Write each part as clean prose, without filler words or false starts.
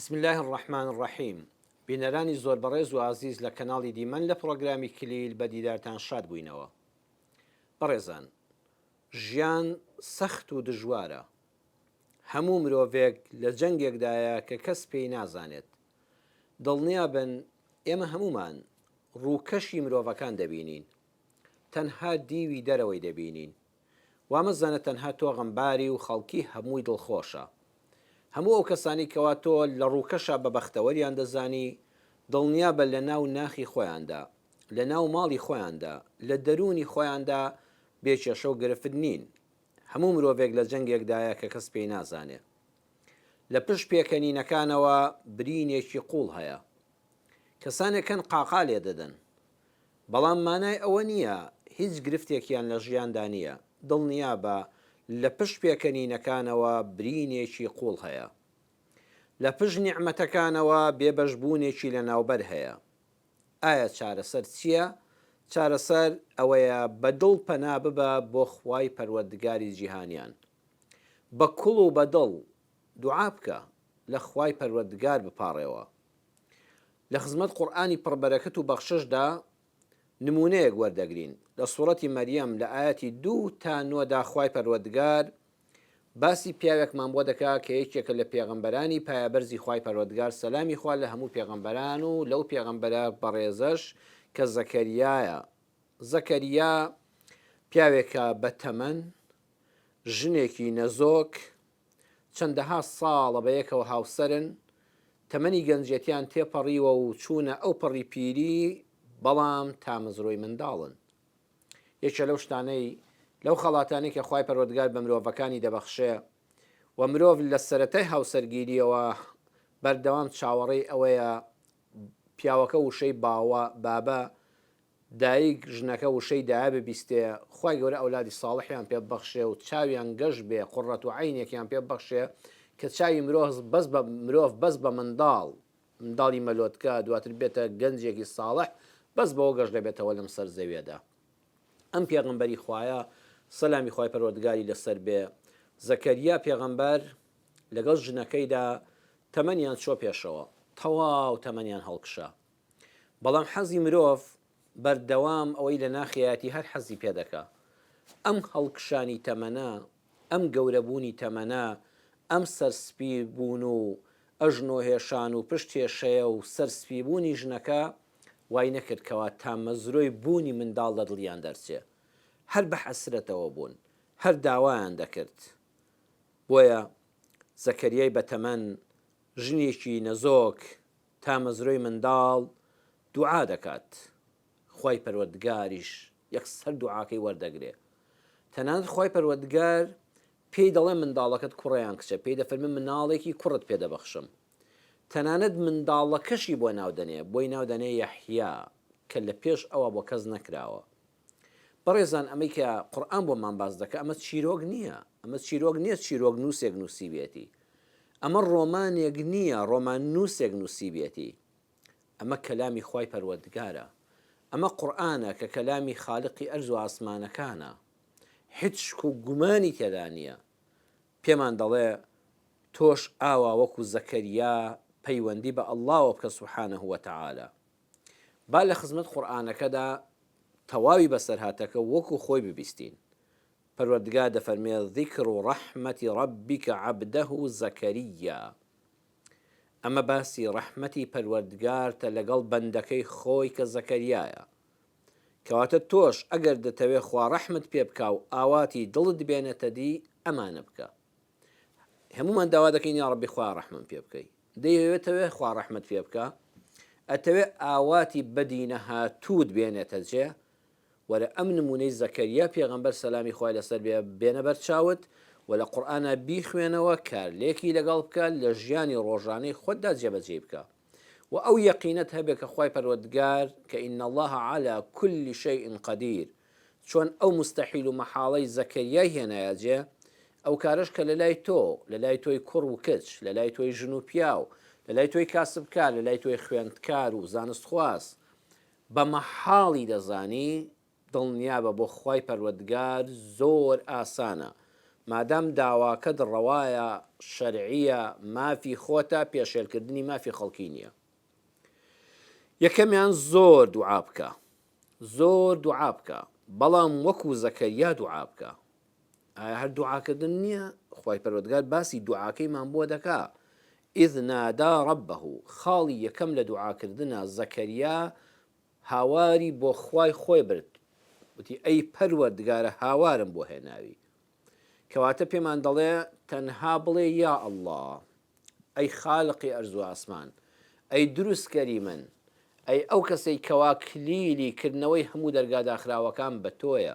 بسم الله الرحمن الرحیم بینەرانی زۆر بەڕێز و ئازیز لە کەناڵی دیمەن لە پرۆگرامی کلیل بە دیدارتان شاد بووینەوە. بەڕێزان، ژیان سەخت و دژوارە. هەموو مرۆڤێک لە جەنگێکدایە کە کەس پێی نازانێت. دڵنیا بن ئێمە هەمومان ڕووکەشی مرۆڤەکان دەبینین، تەنها دیوی دەرەوەی دەبینین. وامەزانە تەنها تۆ غەمباری و خەڵکی هەمووی دڵخۆشە. هەموو ئەو کەسانی کەوا تۆ لە ڕووکەشە بە بەختەوەریان دەزانی، دڵنیا بە لە ناو ناخی خۆیاندا، لە ناو ماڵی خۆیاندا، لە دەرونی خۆیاندا بێکێشە و گرفت نین. هەموو مرۆڤێک لە جەنگێکدایە کە کەس پێی نازانێ. لە پشت پێکەنینەکانەوە برینێکی قوڵ هەیە. کەسانێکن قاقا لێ دەدەن، بەڵام مانای ئەوە نییە هیچ گرفتێکیان لە ژیاندا نییە. دڵنیا بە لە پشت پێکەنینەکانەوە برینێکی قوڵ هەیە. لە پشت نیعمەتەکانەوە بێبەشبوونێکی لە ناوبەر هەیە. ئایا چارەسەر چییە؟ چارەسەر ئەوەیە بەدڵ پەنا ببە بۆ خوای پەروەردگاری جیهانیان. بە کوڵ و بەدڵ دوعا بکە لە خوای پەروەردگار بپاڕێەوە. لە خزمەت قورئانی پڕبەرەکەت و بەخششدا نمونەیەک وەردەگرین. لە سوورەتی مەریەم لە ئاەتی 2 تا 9دا خوای پەروەردگار باسی پیاوێکمان بۆ دەکا کە یەکێکە لە پێغەمبەرانی پایەبەرزی خوای پەروەردگار، سەلامی خوا لە هەموو پێغەمبەران و لەو پێغەمبەرە بەڕێزەش کە زەکەریایە. زەکەریا پیاوێکە بە تەمەن، ژنێکی نەزۆک، چەندەها ساڵە بە یەکەوە هاوسەرن، تەمەنی گەنجێتیان تێپەڕیوە و چوونە ئەو پەڕی پیری، بەڵام تامەزرۆی منداڵن. یەکێ لەو شتانەی لەو خەڵاتانی کە خوای پەروەردگار بە مرۆڤەکانی دەبەخشێ و مرۆڤ لە سەرەتای هاوسەرگیریەوە بەردەوام چاوەڕێی ئەوەیە پیاوەکە وشەی بابە، دایک ژنەکە وشەی دایە ببیستێ، خوای گەورە ئەولادی ساڵحیان پێ ببەخشێ و چاویان گەشت بێ، قوڕەت و عینێکیان پێ ببەخشێ کە چاوی مرۆڤ بەس بە منداڵی مەلۆتکە دواتر بێتە گەنجێکی ساڵح، بەس بەوە گەشت دەبێتەوە لەم سەر زەویێدا. ئەم پێغەمبەری خوایە سەلامی خوای پەروەردگاری لەسەر بێ، زەکەریا پێغەمبەر لەگەڵ ژنەکەیدا تەمەنیان چۆ پێشەوە، تەواو تەمەنیان هەڵکشا. بەڵام حەزی مرۆڤ بەردەوام ئەوەی لە ناخیەتی هەر حەزی پێدەکا. ئەم هەڵکشانی تەمەنە، ئەم گەورەبوونی تەمەنە، ئەم سەرسپی بوون و ئەژنۆهێشان و پشتێشەیە و سەرسپیبوونی ژنەکە وای نەکردکەوە تامەزرۆی بوونی منداڵ لە دڵیان دەرچێ. هەر بە حەسرەتەوە بوون، هەر داوایان دەکرد. بۆیە زەکەریای بەتەمەن، ژنێکی نەزۆک، تامەزرۆی منداڵ دوعا دەکات. خوای پەروەردگاریش یەکسەر دوعاکەی وەردەگرێ. تەنانەت خوای پەروەردگار پێی دەڵێ منداڵەکەت کوڕەیان کچە، پێی دەفەرمێ مناڵێکی کوڕت پێ دەبەخشم. تەنانەت منداڵەکەشی بۆ ناودەنێ، بۆی ناودەنێ یەحیا کە لە پێش ئەوە بۆ کەس نەکراوە. بەڕێزان، ئەمەی کە قورئان بۆمان باز دەکە ئەمە چیرۆک نییە، ئەمە چیرۆک نییە چیرۆک نووسێک نووسی بێتی، ئەمە ڕۆمانێک نییە ڕۆمان نووسێک نووسی بێتی. ئەمە کەلامی خوای پەروەردگارە، ئەمە قورئانە کە کەلامی خالقی ئەرز و ئاسمانەکانە، هیچ شک و گومانی تێدا نییە. پێمان دەڵێ تۆش ئاوا وەکو زەکەریا پەیوەندی بە ئەڵڵاوە بکە سوبحانەهو وەتەعالا. با لە خزمەت قورئانەکەدا تەواوی بەسەرهاتەکە وەکو خۆی ببیستین. پەروەردگار دەفەرمێ ذیکر و ڕەحمەتی ڕەبیکە عەبدەهو زەکەریا. ئەمە باسی ڕەحمەتی پەروەردگارتە لەگەڵ بەندەکەی خۆی کە زەکەریایە. کەواتە تۆش ئەگەر دەتەوێ خوا ڕەحمت پێ بکا و ئاواتی دڵت بێنێتە دی، ئەمانە بکە. هەمومان داوا دەکەین یا ڕەبی خوا ڕەحمت پێ بکەی. دەیەوێتەوێ خوا ڕەحمت پێ بکە، ئەتەوێ ئاواتی بەدی نەهاتووت بێنێتە جێ، وەرە ئەم نمونەی زەکەریا پێغەمبەر سەلامی خوای لەسەر بێ بێنە بەر چاوت و لە قورئانە بیخوێنەوە، کارلێکی لەگەڵ بکە، لە ژیانی ڕۆژانەی خۆتدا جێبەجێ بکە و ئەو یەقینەت هەبێ کە خوای پەروەردگار کە ئین الله عەلا كل شیء قەدیر، چۆن ئەو مستەحیل و مەحاڵەی زەکەریای هێنایە جێ، ئەو کارش کە لە لای تۆ، لە لای تۆی کوڕ و کچ، لە لای تۆی ژن و پیاو، لە لای تۆی کاسبکار، لە لای تۆی خوێندکار و زانستخواس بە مەحاڵی دەزانی، دڵنیا بە بۆ خوای پەروەردگار زۆر ئاسانە. مادام داواکەت ڕەوایە شەرعیە مافی خۆتە پێشێلکردنی مافی خەڵکی نییە. یەکەمیان زۆر دوعا بکە، زۆر دوعا بکە، بەڵام وەکو زەکەریا دوعا بکە. ئایا هەر دوعاکردن نییە؟ خوای پەروەردگار باسی دوعاکەیمان بۆ دەکا. ئیذ نادا ڕەبەهو، خاڵی یەکەم لە دوعاکردنە زەکەریا هاواری بۆ خوای خۆی برد، وتی ئەی پەروەردگارە هاوارم بۆ هێناوی. کەواتە پێمان دەڵێ تەنها بڵێ یا ئەڵڵا، ئەی خالقی ئەرز و ئاسمان، ئەی دروستکەری من، ئەی ئەو کەسەی کەوا کلیلی کردنەوەی هەموو دەرگا داخراوەکان بە تۆیە،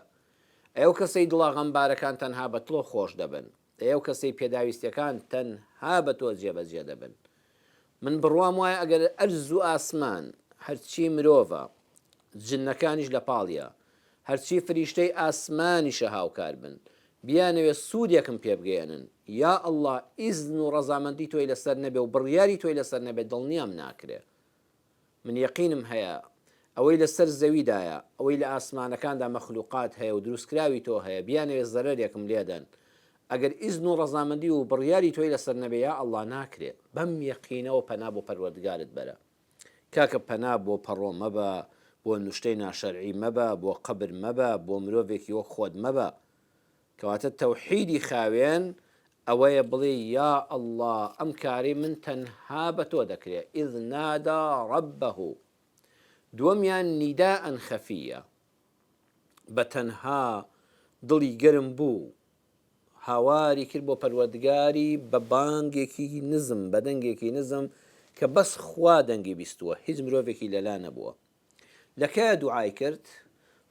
ئەو کەسەی دڵا غەمبارەکان تەنها بە تۆ خۆش دەبن، ئەو کەسەی پێداویستەکان تەنها بە تۆ جێبەجێ دەبن. من بڕوام وایە ئەگەر ئەرز و ئاسمان هەرچی مرۆڤە جنەکانیش لە پاڵیە، هەرچی فریشتەی ئاسمانیشە هاوکار بن، بیانەوێ سوودێکم پێ بگەێنن، یا ئەڵڵا ئیزن و ڕەزامەندی تۆی لەسەر نەبێ و بڕیاری تۆی لەسەر نەبێ دڵنیام ناکرێ. من یەقینم هەیە ئەوەی لەسەر زەویدایە، ئەوەی لە ئاسمانەکاندا مەخلوقات هەیە و دروستکراوی تۆ هەیە، بیانەوێ زەرەرێکم لێدەن، ئەگەر ئیزن و ڕەزامەندی و بڕیاری تۆی لەسەر نەبێ یا ئەڵڵا ناکرێ. بەم یەقینەوە پەنا بۆ پەروەردگارت بەرە. کاکە پەنا بۆ پەڕۆ مەبە، بۆ نوشتەی ناشەرعی مەبە، بۆ قەبر مەبە، بۆ مرۆڤێکی وەک خۆت مەبە. کەواتە تەوحیدی خاوێن ئەوەیە بڵێ یا ئەڵڵا ئەم کاری من تەنها بە تۆ دەکرێت. ئیذ نادا ڕەبەهو. دووەمیان نیداءن خەفیە، بە تەنها دڵی گەرم بوو، هاواری کرد بۆ پەروەردگاری بە بانگێکی نزم، بە دەنگێکی نزم کە بەس خوا دەنگی بیستووە، هیچ مرۆڤێکی لەلا نەبووە. لەکایە دوعای کرد؟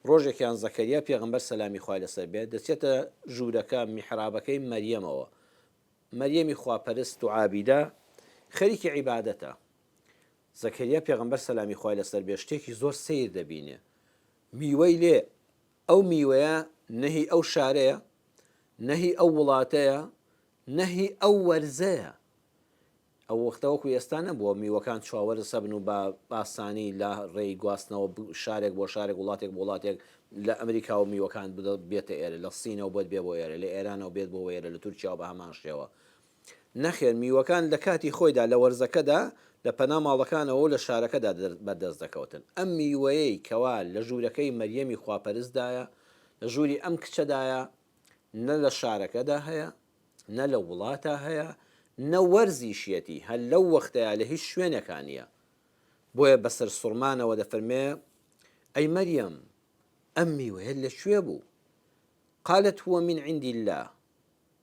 ڕۆژێکیان زەکەریا پێغەمبەر سەلامی خوای لەسەر بێت دەچێتە ژوورەکە میحرابەکەی مەریەمەوە. مەریەمی خواپەرست و عابیدە خەریکی عیبادەتە. زەکەریا پێغەمبەر سەلامی خوای لەسەر بێ شتێکی زۆر سیر دەبینێ. میوەی لێ، ئەو میوەیە نەهی ئەو شارەیە، نەهی ئەو وڵاتەیە، نەهی ئەو وەرزەیە. ئەو وەختەوەکو ئێستا نەبووە میوەکان چاوەرە سەبن و بە ئاسانی لە ڕێی گواستنەوە شارێک بۆ شارێک، وڵاتێک بۆ وڵاتێک لە ئەمریکا و میوەکان بێتە ئێرە، لە سینەوە بۆت بێ بۆ ئێرە، لە ئێرانەوە بێت بۆ ئێرە، لە تورکیاوە بە هەمان شێوە. نەخێر، میوەکان لە کاتی خۆیدا لە وەرزەکەدا لە پەنا ماڵەکانەوە و لە شارەکەدا بەدەست دەکەوتن. ئەم میوەیەی کەوا لە ژوورەکەی مەریەمی خواپەرستدایە، لە ژووری ئەم کچەدایە، نە لە شارەکەدا هەیە، نە لە وڵاتە هەیە، نە وەرزیشیەتی هەر لەو وەختەیە لە هیچ شوێنێکانیە. بۆیە بەسەر سوڕمانەوە دەفەرمێ ئەی مەریەم ئەم میوەیە لەکوێ بوو؟ قالت هو من عند الله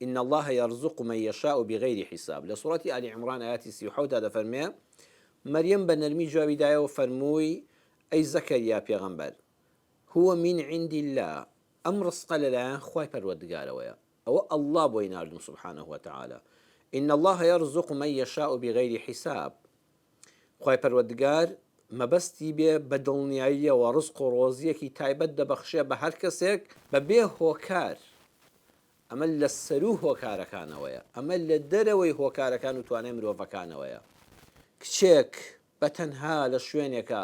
إن الله يرزق من يشاء بغير حساب. لسورة آل عمران آيات 37 دەفەرمێ مەریەم بە نەرمی جوابی دایەوە فەرمووی ئەی زەکەریا پێغەمبەر هو من عند الله، ئەم ڕزقە لەلایەن خوای پەروەردگارەوەیە، ئەوە ئەڵڵا بۆی ناردم سبحانه وتعالى. إن الله يرزق من يشاء بغير حساب. خوای پەروەردگار مەبەستی بێ بە دڵنیاییەوە ڕزق و ڕۆزیەکی تایبەت دەبەخشێ بە هەر کەسێک بەبێ هۆکار. ئەمە لە سەروو هۆکارەکانەوەیە، ئەمە لە دەرەوەی هۆکارەکان و توانای مرۆڤەکانەوەیە. کچێک بە تەنها لە شوێنێکە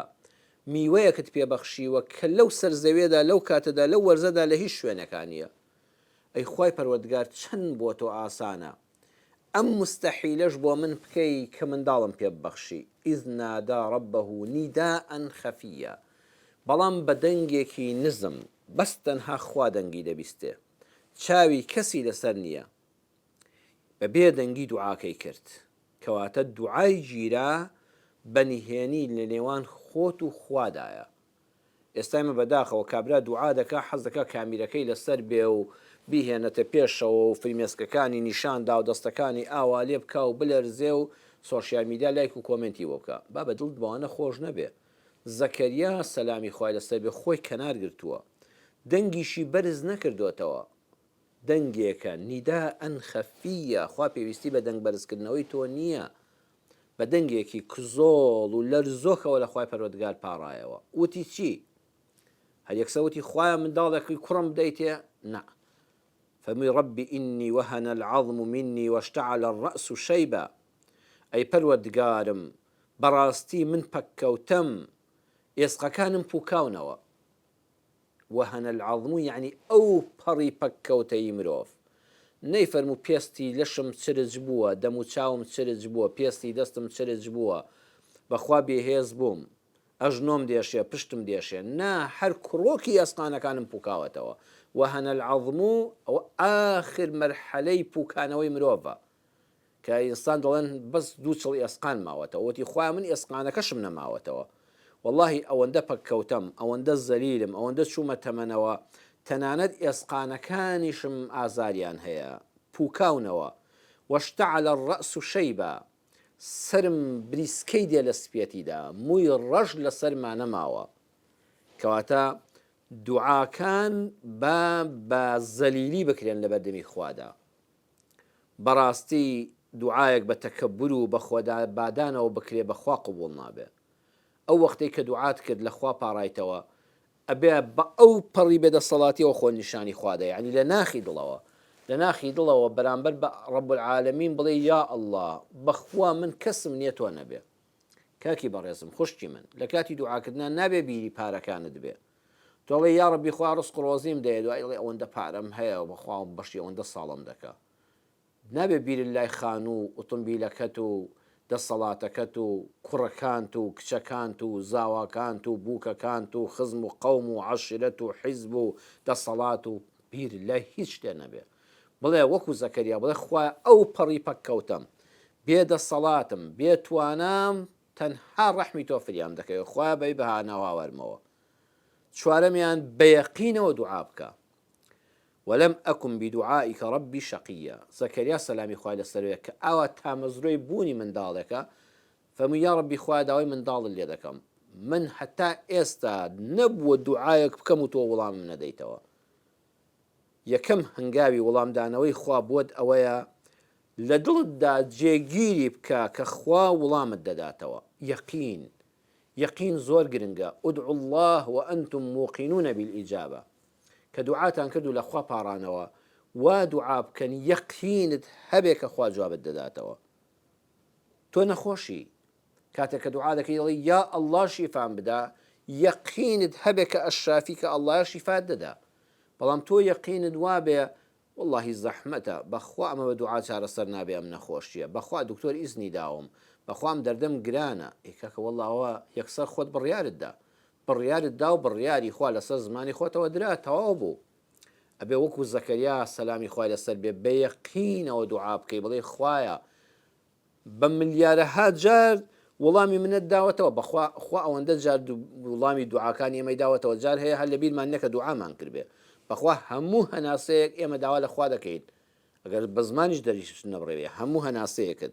میوەیەکت پێبەخشیوە کە لەو سەرزەوێدا لەو کاتەدا لەو وەرزەدا لە هیچ شوێنەکانیە. ئەی خوای پەروەردگار چەند بۆ تۆ ئاسانە ئەم مستەحیلەش بۆ من بکەی کە منداڵم پێ ببەخشی. ئیذ نادا ڕەبەهو نیداءن خەفیە، بەڵام بە دەنگێکی نزم، بەس تەنها خوا دەنگی دەبیستێ، چاوی کەسی لەسەر نییە. بە بێدەنگی دوعاکەی کرد، کەواتە دوعای گیرا بەنیهێنی لە نێوان خۆت و خوادایە. ئێستامە بەداخەوە کابرا دوعا دەکا حەز دەکا کامیرەکەی لەسەر بێ و بیهێنەتە پێشەوە و فریمێسکەکانی نیشاندا و دەستەکانی ئاوا لێ بکە و بلەرزێ و سۆشیال میدیا لایک و کۆمنتی بۆ بکە. با بە دڵت بەوانە خۆش نەبێ. زەکەریا سەلامی خوای لەسەر بێ خۆی کەنار گرتووە، دەنگیشی بەرز نەکردوێتەوە، دەنگێکە نیداءن خەفیە. خوا پێویستی بە دەنگ بەرزکردنەوەی تۆ نییە، بە دەنگێکی کزۆڵ و لەرزۆکەوە لە خوای پەروەردگار پاڕایەوە. وتی چی؟ هەر یەکسەوتی خوایە منداڵێکی کوڕم بدەیتێ؟ نا. فەرمووی ڕەبی ئینی وەهەنە العەظم منی واشتعل الرەأس شەیبە. ئەی پەروەردگارم بەڕاستی من پەککەوتەم، ئێسقەکانم پووکاونەوە. وەهەنە العەظم یعنی ئەو پەڕی پەککەوتەی مرۆڤ، نەیفەرموو پێستی لەشم چرج بووە، دەم و چاوم چرج بووە، پێستی دەستم چرج بووە، بەخوا بێهێز بووم، ئەژنۆم دێشێ، پشتم دێشێ، نا هەر کڕۆکی ئەسقانەکانم پوکاوەتەوە. وهەنە العەظم ئەوە ئاخر مەرحەلەی پوکانەوەی مرۆڤە کە ئینسان دەڵێن بەس دوو چڵی ئەسقان ماوەتەوە، وتی خوا من ئێسقانەکەشم نەماوەتەوە. واللهی ئەوەندە پەککەوتم، ئەوەندە زەلیلم، ئەوەندە چوومە تەمەنەوە، تەنانەت ئێسقانەکانیشم ئازاریان هەیە، پوکاونەوە. وەشتەعەلە الرەأس شەیبە، سرم بریسکەی دێ لە سپێتیدا، مووی ڕەش لە سەرما نەماوە. کەواتە دوعاکان بە زەلیلی بکرێن لە بەردەمی خوادا. بەڕاستی دوعایەک بە تەکەببر و بە خۆدابادانەوە بکرێ بەخوا قبوڵ نابێ. ئەو وەختەی کە دوعات کرد لە خوا پاڕایتەوە ئەبێ بە ئەو پەڕی بێدەسەڵاتیەوە خۆ نیشانی خوادا، یعنی لە ناخی دڵەوە، لە ناخی دڵەوە بەرامبەر بە ڕەب العالەمین بڵێ یا ئەڵڵا بەخوا من کەسم نییە تۆ نەبێ. کاکی بەڕێزم خوشتی من لە کاتی دوعاکردنا نابێ بیری پارەکانت بێ، تۆڵێ یا ڕەبی خوا ڕزق و ڕۆزیم دەیە، دوای ئەڵێ ئەوەندە پارەم هەیە و بەخوا بەشی ئەوەندە ساڵم دەکا. نابێ بیرت لای خان و ئۆتۆمبیلەکەت و دەسەڵاتەکەت و کوڕەکانت و کچەکانت و زاواکانت و بووکەکانت و خزم و قەوم و عەشیرەت و حیزب و دەسەڵات و بیر لای هیچ شتێ نەبێ. بڵێ وەکو زەکەریا بڵێ خوایە ئەو پەڕی پەککەوتم، بێ دەسەڵاتم، بێ توانام، تەنها ڕەحمی تۆ فریام دەکەوێت، خوایە بەی بەهانەوە وەرمەوە. چوارەمیان بەیەقینەوە دوعا بکە. ولم أكن بدعائك ربي شقيا. زكريا سلامي خواه لسرويك أو تامزروي بوني من دالك فمن يا ربي خواه داوي من دال اللي دكم من حتى استا نبو دعائك بكم تو ولام من ديتوا يكم هنگاوي ولام دانوي خواه بود اويا لدل دا جيگيري بكا كخواه ولام الدداتوا يقين زور قرنقا ادعوا الله وأنتم موقنون بالإجابة كدعاتان كردو لخوا بارانوا ودعا بكن يقينت هبك خوا جواب الدداتوا تو نخوشي كاتك دعاء ذاك يا الله شفاء بدا يقينت هبك الشافيك الله شفاء ددا بلام تو يقينت وابه والله زحمته بخوا ما بدعاء صار صرنا به من خوشيه بخوا دكتور اذني داوم بخوا ام دردم قرانا هيك والله هو يكسر خود بالريال دا بالريال الداو بالريال إخوة لسر زماني إخوة تودرا توابو أبي وكو زكريا سلامي إخوة لسر بيقين ودعاء بكي بلي إخوة بمليارها جار والله من الدعوة بخوا إخوة وند جار والله دعاء كان يما دعوة وجار هي هل بيل ما إنك دعاء ما نكر به بخوا هموها ناسيك يما دعوة لإخوة دكيد أجر بزمانش دريش نبري هموها ناسيك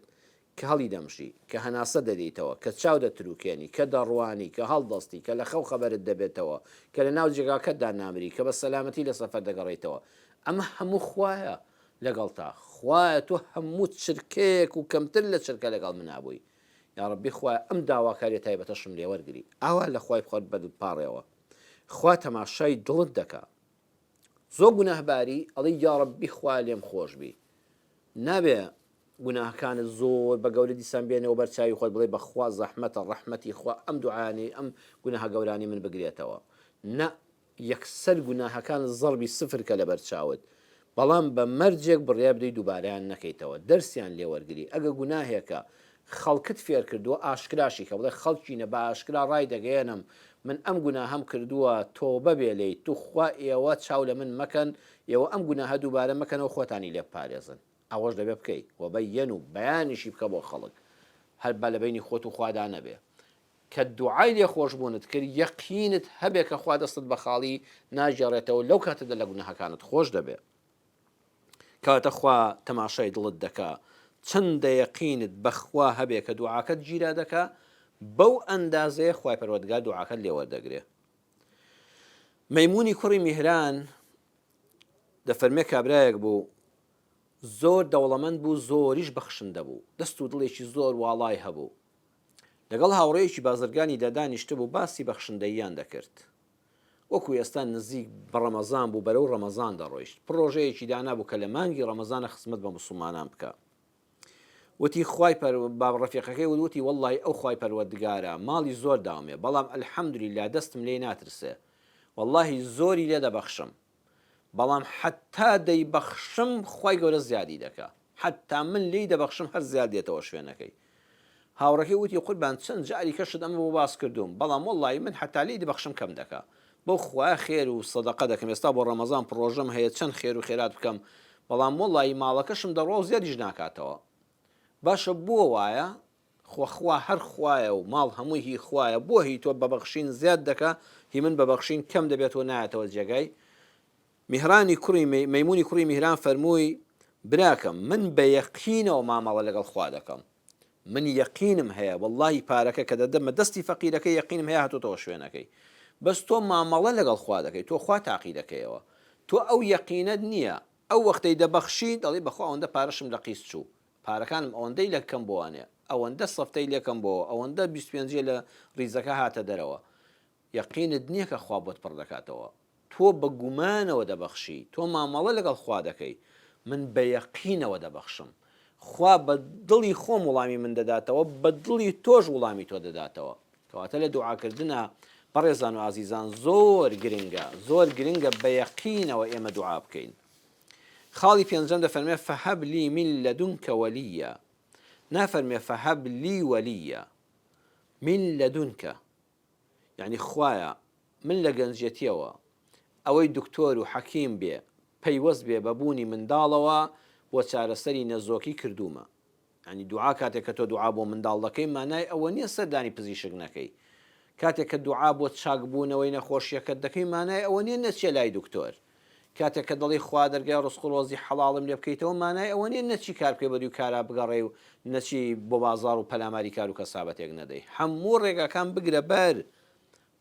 كهالي دمشي كهناسة دديتوا كتشاودة تروكيني كدرواني كهالدستي كلخو خبر الدبيتوا كلناو جيغا كدا نامري كبسلامتي لسفر دقريتوا أما همو خوايا لقلتا خوايا تو همو تشركيك وكمتلة شركة لقل من أبوي يا ربي خوايا أم داوا كاري تايبة تشم لي ورقلي أولا خوايا بخور بدل باريوا خوايا تماشاي دلدكا زوقنا هباري ألي يا ربي خوايا ليم خوش بي نابي گوناهەکانت زۆر بە گەورە دیسان بێنەوە بەرچاوی خۆت بڵێ بەخوا زەحمەتە ڕەحمەتی خوا ئەم دوعانەی ئەم گوناهە گەورانی من بگرێتەوە نە یەکسەر گوناهەکان زەربی سفر کە لە بەرچاوت بەڵام بە مەرجێک بڕیا بدەی دووبارەیان نەکەیتەوە دەرسیان لێوەرگری ئەگە گوناهێکە خەڵکت فێر کردووە ئاشکراشی کە بڵێ خەڵکینە بە ئاشکرا ڕای دەگەێنم من ئەم گوناهەم کردووە تۆبە بێ لێی تو خوا ئێوە چاو لە من مەکەن ئێوە ئەم گوناهە دووبارە مەکەنەوە خۆتانی لێ بپارێزن ئەوەش دەبێ بکەی و بەیەن و بەیانیشی بکە بۆ خەڵک هەر بە لە بینی خۆت و خوادا نەبێ کە دوعای لێ خۆشبوونت کرد یەقینت هەبێ کە خوا دەستت بە خاڵی ناژێڕێتەوە لەو کاتەدا لە گوناهەکانت خۆش دەبێ کاتە خوا تەماشای دڵت دەکا چەندە یەقینت بەخوا هەبێ کە دوعاکەت گیرا دەکا بەو ئەندازەیە خوای پەروەردگار دوعاکەت لێ وەردەگرێ مەیمونی کوڕی میهران دەفەرمێ کابرایەک بوو زۆر دەوڵەمەند بوو زۆریش بەخشندە بوو دەست و دڵێکی زۆر واڵای هەبوو لەگەڵ هاوڕێیەکی بازرگانی دەدانیشتە بوو باسی بەخشندەییان دەکرد وەکو ئێستا نزیک بە ڕەمەزان بوو بەرەو ڕەمەزان دەڕۆیشت پرۆژەیەکی دانا بوو کە لە مانگی ڕەمەزانە خزمەت بە موسڵمانان بکە وتی خوای با ڕەفیقەکەی وتی وەڵڵی ئەو خوای پەروەردگارە ماڵی زۆر داومێ بەڵام ئەلحەمدولیلا دەستم لێ ناترسێ وەڵڵاهی زۆری لێ دەبەخشم بەڵام حتا دەیبەخشم خی گەورە زیادی دەکا حتا من لی دەبەخشم هەر زیاد دێتەوە شوێنەکەی هاوڕەکەی وتی قوربان چەند جاری کەشت ئەمە بۆ باس کردوم بەڵام وەڵی من حتا لی دەبەخشم کەم دەکا بۆ خوا خێر و سەدەقە دەکەم ئێستا بۆ ڕەمەزان پرۆژەم هەیە چەند خێر و خێرات بکەم بەڵام وەڵی ماڵەکەشم دەڕۆ و زیادیش ناکاتەوە باشە بۆ وایە خوا هەر خوایە و ماڵ هەمووی هی خوایە بۆ هی تۆ بەبەخشین زیاد دەکا هی من بەبەخشین کەم دەبێتەوە نایەتەوە جێگای میهرانی کوڕی مەیمونی کوڕی میهران فەرمووی براکەم من بە یەقینەوە مامەڵە لەگەڵ خوا دەکەم من یەقینم هەیە وەڵڵاهی پارەکە کە دەدەمە دەستی فەقیرەکەی یەقینم هەیە هاتوتەوە شوێنەکەی بەس تۆ مامەڵە لەگەڵ خوا دەکەی تۆ خوا تاقی دەکەیەوە تۆ ئەو یەقینەت نییە ئەو وەختەی دەبەخشی دەڵی بەخوا ئەوەندە پارەشم لە قیس چوو پارەکانم ئەوەندەی لەکەم بۆوانێ ئەوەندە سەفتەی لەکەم بۆ ئەوەندە 25 لە ریزەکە هاتە دەرەوە یەقینت نییە کە خوا بۆت پڕ دەکاتەوە تۆ بە گومانەوە دەبەخشی تۆ مامەڵە لەگەڵ خوا دەکەی من بە یەقینەوە دەبەخشم خوا بە دڵی خۆم وڵامی من دەداتەوە بە دڵی تۆش وڵامی تۆ دەداتەوە کەواتە لە دوعاکردنە بەڕێزان و ئازیزان زۆر گرنگە بە یەقینەوە ئێمە دوعا بکەین خاڵی پێنجەم دەفەرمێ فەهەب لی من لەدونکە وەلیە نافەرمێ فەهەب لی وەلیە من لەدونکە یعنی خوایە من لە گەنجێتیەوە ئەوەی دکتۆر و حەکیم بێ پەیوەست بێ بەبوونی منداڵەوە بۆ چارەسەری نەزۆکی کردومە ینی دوعا کاتێک کە تۆ دوعا بۆ منداڵ دەکەی مانای ئەوە نییە سەردانی پزیشک نەکەی کاتێک کە دوعا بۆ چاکبوونەوەی نەخۆشیەکەت دەکەی مانای ئەوە نییە نەچێ لای دکتۆر کاتێک کە دڵی خوا دەرگای ڕزقڕۆزی حەڵاڵم لێ بکەیتەوە مانای ئەوە نییە نەچی کار بکەی بەدوی کارا بگەڕێ و نەچی بۆ بازار و پەلاماری کار و کەسابەتێک نەدەی هەموو ڕێگاکان بگرە بەر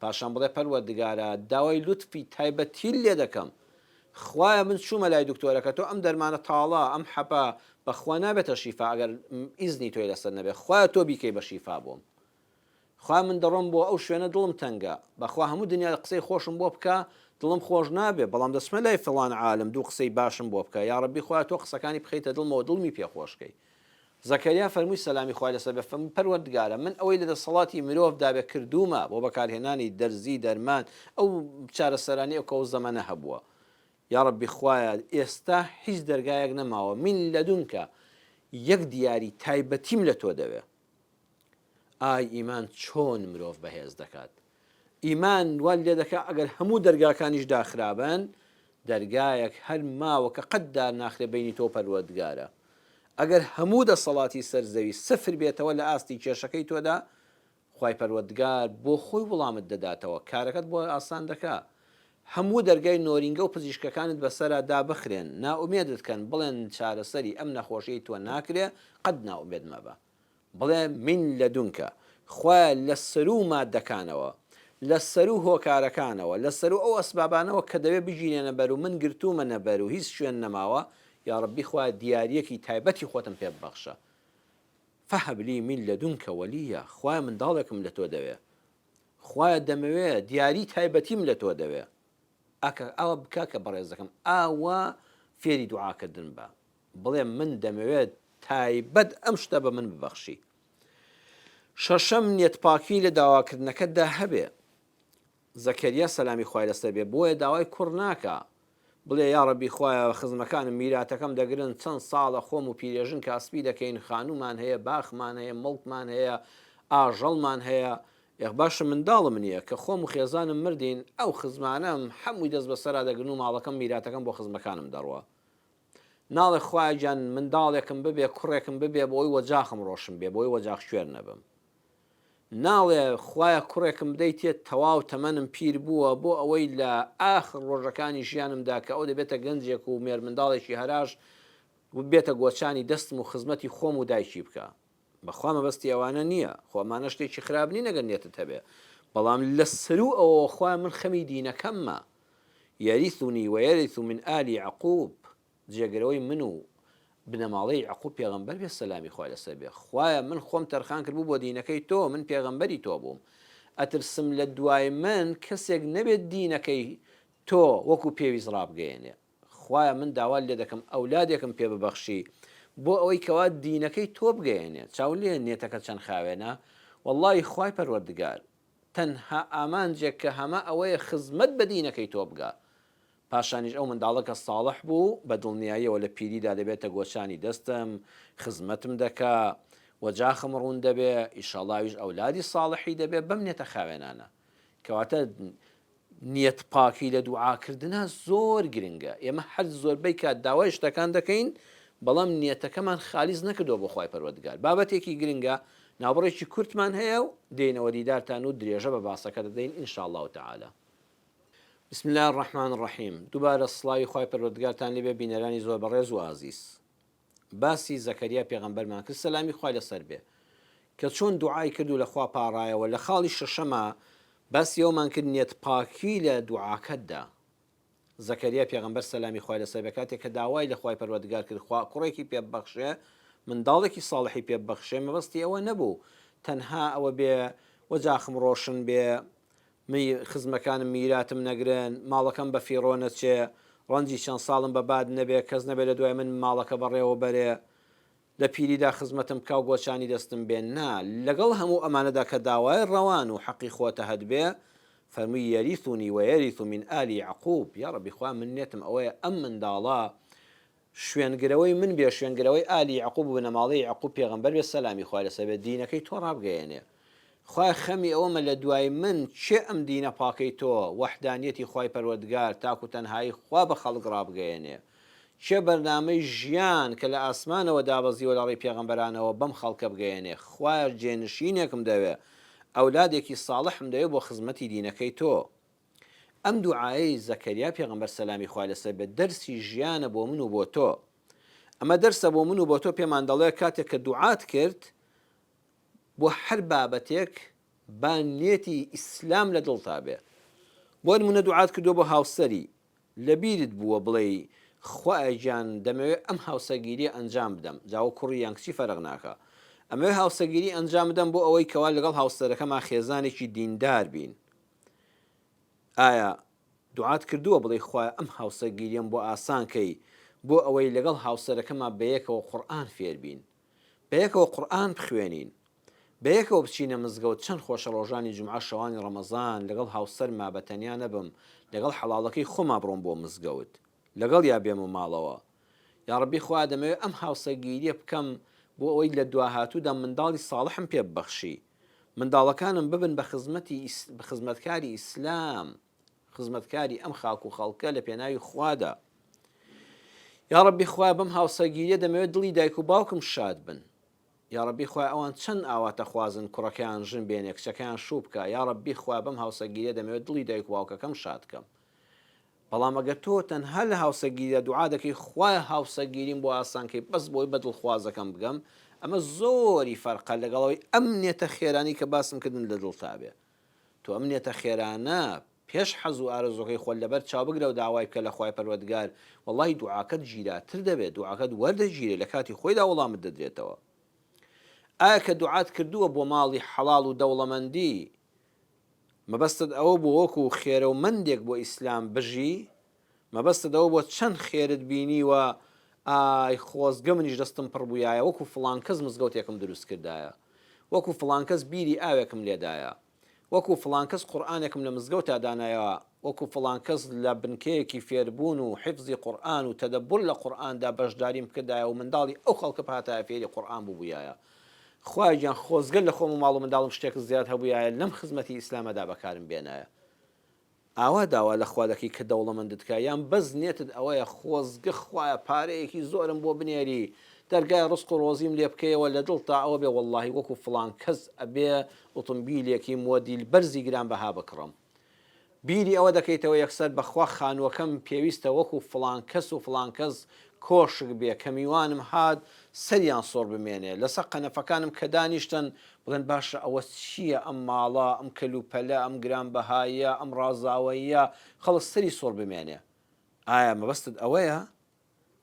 پاشان بڵێ پەروەردگارە داوای لوتفی تایبەتی لێ دەکەم خوایە من چوومە لای دکتۆرەکە تۆ ئەم دەرمانە تاڵە ئەم حەپە بەخوا نابێتە شیفا ئەگەر ئیزنی تۆی لەسەر نەبێ خوایە تۆ بیکەی بە شیفا بۆم خوا من دەڕۆم بۆ ئەو شوێنە دڵم تەنگە بەخوا هەموو دنیا قسەی خۆشم بۆ بکە دڵم خۆش نابێ بەڵام دەسمە لای فڵان عالم دوو قسەی باشم بۆ بکە یا ڕەبی خوایە تۆ قسەکانی بخەیتە دڵمەوە دڵمی پێخۆشکەی زەکەریا فەرمووی سەلامی خوای لەسەر بێ فەرمووی پەروەردگارە من ئەوەی لە دەسەڵاتی مرۆڤ دابێ کردومە بۆ بەکارهێنانی دەرزی دەرمان ئەو چارەسەرانی ئەو کەو زەمانە هەبووە یا ڕەبی خوایە ئێستا هیچ دەرگایەک نەماوە من لەدونکە یەک دیاری تایبەتیم لە تۆ دەوێ ئای ئیمان چۆن مرۆڤ بەهێز دەکات ئیمان وال لێ دەکات ئەگەر هەموو دەرگاکانیش داخرابن دەرگایەک هەر ماوە کە قەتدا ناخرێ بینی تۆ پەروەردگارە ئەگەر هەموو دەسەڵاتی سەرزەوی سفر بێتەوە لە ئاستی کێشەکەی تۆدا خوای پەروەردگار بۆ خۆی وڵامت دەداتەوە کارەکەت بۆ ئاسان دەکا هەموو دەرگای نۆرینگە و پزیشکەکانت بەسەرا دابخرێن ناومێدت کەن بڵێن چارەسەری ئەم نەخۆشیی تۆ ناکرێ قەت ناومێد مەبە بڵێ من لەدونکە خوای لە سەر و مادەکانەوە لە سەر و هۆکارەکانەوە لە سەر و ئەو ئەسبابانەوە کە دەوێت بژینێنە بەر و من گرتومە نەبەر و هیچ شوێن نەماوە یا ڕەبی خوای دیاریەکی تایبەتی خۆتم پێ ببەخشە فەهەب لی من لەدونکە وەلیە خوای منداڵێکم لە تۆ دەوێ خوایە دەمەوێت دیاری تایبەتیم لە تۆ دەوێ ئەوە بکە کە بەڕێزەکەم ئاوا فێری دوعاکردن بە بڵێ من دەمەوێت تایبەت ئەم شتە بە من ببەخشی شەشەم نێتپاکی لە داواکردنەکەتدا هەبێ زەکەریا سەلامی خوای لەسەر بێ بۆیە داوای کوڕ ناکە بڵێ یا ڕەبی خوایە خزمەکانم میراتەکەم دەگرن چەند ساڵە خۆم و پیرێژن کە ئەسپی دەکەین خانومان هەیە باخمان هەیە مڵکمان هەیە ئاژەڵمان هەیە یەخ باشە منداڵم نییە کە خۆم و خێزانم مردین ئەو خزمانم هەمووی دەست بەسەرا دەگرن و ماڵەکەم میراتەکەم بۆ خزمەکانم دەڕوە ناڵێ خوای گیان منداڵێکم ببێ کوڕێکم ببێ بۆی وەجاخم ڕۆشم بێ بۆی وەجاخ شوێر نەبم ناڵێ خوایە کوڕێکم بدەیتێت تەواو تەمەنم پیر بووە بۆ ئەوەی لە ئاخر ڕۆژەکانی ژیانمدا کە ئەو دەبێتە گەنجێک و مێر منداڵێکی هەراش بێتە گۆچانی دەستم و خزمەتی خۆم و دایکی بکە بەخوا مەبەستی ئەوانە نییە خۆمانە شتێکی خراپنی نەگەنێتت هەبێ بەڵام لە سەرو ئەوە خوا من خەمی دینەکەممە یەریثونی وەیەریث من ئالی یعقوب جێگرەوەی من و بنەماڵەی یعقوب پێغەمبەر بێ سەلامی خوای لەسەر بێ خوایە من خۆم تەرخان کرد بوو بۆ دینەکەی تۆ من پێغەمبەری تۆ بووم ئەترسم لە دوای من کەسێک نەبێت دینەکەی تۆ وەکو پێویست ڕابگەیەنێ خوایە من داوا لێ دەکەم ئەولادێکم پێ ببەخشی بۆ ئەوەی کەوا دینەکەی تۆ بگەیەنێ چاو لێ نێتەکە چەند خاوێنە وەڵڵی خوای پەروەردگار تەنها ئامانجێک کە هەمە ئەوەیە خزمەت بە دینەکەی تۆ بگە پاشانیش ئەو منداڵەکە ساڵح بوو بە دڵنیاییەوە لە پیریدا دەبێتە گۆچانی دەستم خزمەتم دەکا وەجاخم ڕوون دەبێ ئیشەڵاویش ئەولادی ساڵحی دەبێت بەم نێتە خاوێنانە کەواتە نیەت پاکی لە دوعاکردنە زۆر گرنگە ئێمە هەر زۆربەی کات داوای شتەکان دەکەین بەڵام نیەتەکەمان خالیز نەکردەوە بۆ خوای پەروەردگار بابەتێکی گرنگە ناوبڕێکی کورتمان هەیە و دێنەوە دیدارتان و درێژە بە باسەکە دەدەین ئینشاءالله تعالى. بسم الله الرحمن الرحیم دووبارە سڵاوی خوای پەروەردگارتان لێبێ بینەرانی زۆر بەڕێز و ئازیز. باسی زەکەریا پێغەمبەرمان کرد سەلامی خوای لەسەر بێ کە چۆن دوعای کرد و لەخوا پاڕایەوە لە خاڵی شەشەمە باسی ئەومان کرد نیەت پاکی لە دوعاکەتدا. زەکەریا پێغەمبەر سەلامی خوای لەسەر بێ کاتێک کە داوای لە خوای پەروەردگار کرد خوا کوڕێکی پێبەخشێ منداڵێکی ساڵحی پێبەخشێ مەبەستی ئەوە نەبوو تەنها ئەوە بێ وەجاخم ڕۆشن بێ خزمەکانم میراتم نەگرن ماڵەکەم بە فیڕۆ نەچێ ڕەنجی چەند ساڵم بەباد نەبێ کەس نەبێ لە دوای من ماڵەکە بەڕێوە بەرێ لە پیریدا خزمەتم کاو گۆچانی دەستم بێن نا لەگەڵ هەموو ئەمانەدا کە داوای ڕەوان و حەقی خۆتە هەدبێ فەرمووی یەریثونی وەیەریث من ئالی یعقوب یا ڕەبی خوا من نێتم ئەوەیە ئەم منداڵە شوێنگرەوەی من بێ شوێنگرەوەی ئالی یعقوب بنە ماڵی یعقوب پێغەمبەر بێ سەلامی خوای لەسەر بێ دینەکەی تۆ ڕابگەیەنێ خوای خەمی ئەوەمە لە دوای من چێ ئەم دینە پاکەی تۆ وەحدانیەتی خوای پەروەردگار تاکو تەنهایی خوا بە خەڵک ڕابگەیەنێ چێ بەرنامەی ژیان کە لە ئاسمانەوە دابەزیوە لە ڕێی پێغەمبەرانەوە بەم خەڵکە بگەیەنێ خوای جێنشینێکم دەوێ ئەولادێکی ساڵحم دەوێ بۆ خزمەتی دینەکەی تۆ. ئەم دوعایەی زەکەریا پێغەمبەر سەلامی خوای لەسەر بێ دەرسی ژیانە بۆ من و بۆ تۆ ئەمە دەرسە بۆ من و بۆ تۆ پێمان دەڵێ کاتێک کە دوعات کرد بۆ هەر بابەتێک با نێتی ئیسلام لە دڵتا بێ بۆ نمونە دوعات کردووە بۆ هاوسەری لەبیرت بووە بڵێ خوای گیان دەمەوێت ئەم هاوسەگیری ئەنجام بدەم جاوە کوڕی یان کچی فەرق ناکە ئەمەوێ هاوسەگیری ئەنجام بدەم بۆ ئەوەی کەوا لەگەڵ هاوسەرەکەمان خێزانێکی دیندار بین ئایا دوعات کردووە بڵێ خوای ئەم هاوسەگیریەم بۆ ئاسانکەی بۆ ئەوەی لەگەڵ هاوسەرەکەمان بەیەکەوە قورئان فێر بین بەیەکەوە قورئان بخوێنین بەیەکەوە بچینە مزگەوت چەند خۆشە ڕۆژانی جومعە شەوانی ڕەمەزان لەگەڵ هاوسەرما بەتەنیا نەبم لەگەڵ حەڵاڵەکەی خۆما بڕۆم بۆ مزگەوت لەگەڵ یا بێم و ماڵەوە یا ڕەبی خوا دەمەوێت ئەم هاوسەگیریە بکەم بۆ ئەوەی لە دواهاتوودا منداڵی ساڵحم پێ ببەخشی منداڵەکانم ببن بە خزمەتکاری ئیسلام خزمەتکاری ئەم خاک و خەڵکە لە پێناوی خوادا یا ڕەبی خوا بەم هاوسەگیریە دەمەوێت دڵی دایک و باوکم شاد بن یا ڕەبی خوای ئەوان چەند ئاواتە خوازن کوڕەکەیان ژن بێنێ کچەکەیان شوو بکە یا ڕەبی خوا بەم هاوسەگیریە دەمەوێت دڵی دایک و باوکەکەم شاد بکەم بەڵام ئەگەر تۆ تەنها لە هاوسەگیریە دوعا دەکەی خوای هاوسەگیریم بۆ ئاسانکەی بەس بۆی بەدڵخوازەکەم بگەم ئەمە زۆری فەرقە لەگەڵەوەی ئەم نێتە خێرانی کە باسم کردن لە دڵتا بێ تۆ ئەم نێتە خێرانە پێش حەز و ئارەزوەکەی خۆت لەبەر چاو بگرە و داوای بکە لە خوای پەروەردگار وەڵی دوعاکەت گیراتر دەبێت دوعاکەت وەردەگیرێ لە کاتی خۆیدا وەڵامت دەدرێتەوە. ئایا کە دوعات کردووە بۆ ماڵی حەڵاڵ و دەوڵەمەندی مەبەستت ئەوە بۆ وەکو خێرە و مندێک بۆ ئیسلام بژی مەبەستت ئەوە بۆ چەند خێرت بینیوە ئای خۆزگە منیش دەستم پڕ بوویایە وەکو فڵان کەس مزگەوتێکم دروست کردایە وەکو فڵان کەس بیری ئاوێکم لێدایە وەکو فڵان کەس قورئانێکم لە مزگەوتدا دانایەوە وەکو فڵان کەس لە بنکەیەکی فێربوون و حیفزی قورئان و تەدەبور لە قورئاندا بەشداریم کردایە و منداڵی ئەو خەڵکە هاتایە فێری قورئان بووبوویایە خوای گیان خۆزگە لە خۆم و ماڵ و منداڵم شتێک زیاد هەبوویایە لەم خزمەتی ئیسلامەدا بەکارم بێنایە ئاوا داوا لە خوا دەکەی کە دەوڵەمەندت کە یان بەس نێتت ئەوەیە خۆزگە خوایە پارەیەکی زۆرم بۆ بنێری دەرگای ڕزق و ڕۆزیم لێ بکەیەوە لە دڵ تا ئەوە بێ وەڵڵاهی وەکو فڵان کەس ئەبێ ئۆتۆمبیلێکی مۆدیل بەرزی گران بەها بکڕم بیری ئەوە دەکەیتەوە یەکسەر بەخوا خانووەکەم پێویستە وەکو فڵان کەس و فڵان کەس کۆشک بێ کە میوانم هات سەریان سۆڕ بمێنێ لەسەر قەنەفەکانم کە دانیشتن بڵێن باشە ئەوە چییە ئەم ماڵە ئەم کەلوپەلە ئەم گرانبەهایە ئەم ڕازاوەیە خەڵک سەری سۆڕ بمێنێ ئایا مەبەستت ئەوەیە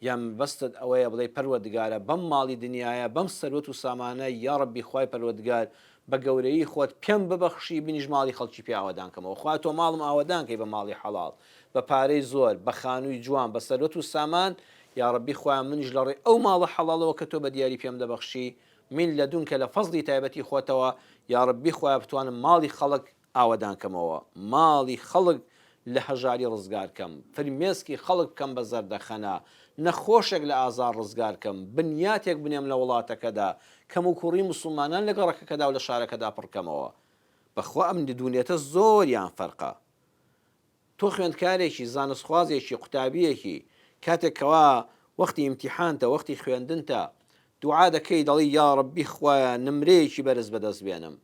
یان مەبەستت ئەوەیە بڵێ پەروەردگارە بەم ماڵی دنیاە بەم سەرۆت و سامانە یا ڕەبی خوای پەروەردگار بە گەورەی خۆت پێم ببەخشی بنیش ماڵی خەڵکی پێ ئاوادانکەمەوە خوا تۆ ماڵم ئاوادانکەی بە ماڵی حەڵاڵ بە پارەی زۆر بە خانووی جوان بە سەرۆت و سامان یا ڕەبی خوا منیش لە ڕێ ئەو ماڵە حەڵاڵەوە کە تۆ بە دیاری پێم دەبەخشی من لەدونکە لە فەزلی تایبەتی خۆتەوە یا ڕەبی خوا بتوانم ماڵی خەڵک ئاوادانکەمەوە ماڵی خەڵک لە هەژاری ڕزگارکەم، فرمێسکی خەڵک بکەم بە زەردەخەنە، نەخۆشێک لە ئازار ڕزگارکەم، بنیاتێک بنێم لە وڵاتەکەدا، کەم و کوڕی مسلمانان لە گەڕەکەکەدا و لە شارەکەدا پڕکەمەوە. بەخوا ئەم دونێتە زۆریان فەرقە. تۆ خوێندکارێکی زانستخوازێکی قوتابیەکی کاتێکەوە وەختی ئیمتیحانتە وەختی خوێندنتە دوعا دەکەی دەڵی یا ڕەبی خوایە نمرەیەکی بەرز بەدەست بێنم،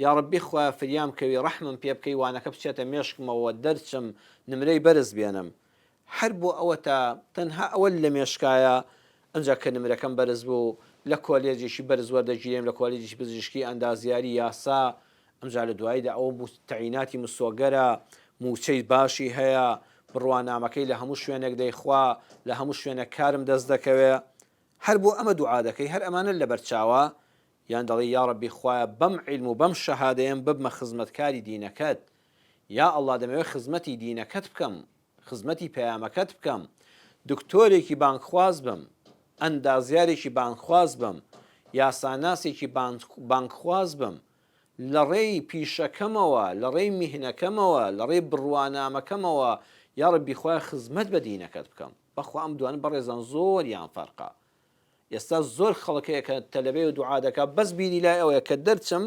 یا ڕەبی خوایە فریام کەوی ڕەحمم پێ بکەی وانەکە بچێتە مێشکمەوە دەرچم نمرەی بەرز بێنم. هەر بۆ ئەوە تا تەنها ئەوە لە مێشکایە ئەنجا کە نمرەکەم بەرز بوو لە کۆلێجێکی بەرز وەردەگیرێم لە کۆلێجی پزیشکی ئەندازیاری یاسا ئەمجا لە دواییدا ئەوە تەعیناتی مسۆگەرە موچەی باشی هەیە بڕوانامەکەی لە هەموو شوێنێک دەیخوا لە هەموو شوێنە کارم دەست دەکەوێ. هەر بۆ ئەمە دوعا دەکەی هەر ئەمانە لە بەرچاوە یان دەڵی یا ڕەبی خوایە بەم عیلم و بەم شەهادەیەم ببمە خزمەتکاری دینەکەت، یا ئەڵڵا دەمەوێت خزمەتی دینەکەت بکەم، خزمەتی پەیامەکەت بکەم، دکتۆرێکی بانکخواز بم، ئەندازیارێکی بانکخواز بم، یاساناسێکی بانکخواز بم، لە ڕێی پیشەکەمەوە لە ڕێی میهنەکەمەوە لە ڕێی بڕوانامەکەمەوە یا ڕەبی خوایە خزمەت بە دینەکەت بکەم. بەخوا ئەم دوانە بەڕێزان زۆریان فەرقە. ئێستا زۆر خەڵکەیە کە تەلەبەی و دوعا دەکات بەس بیری لای ئەوەیە کە دەرچم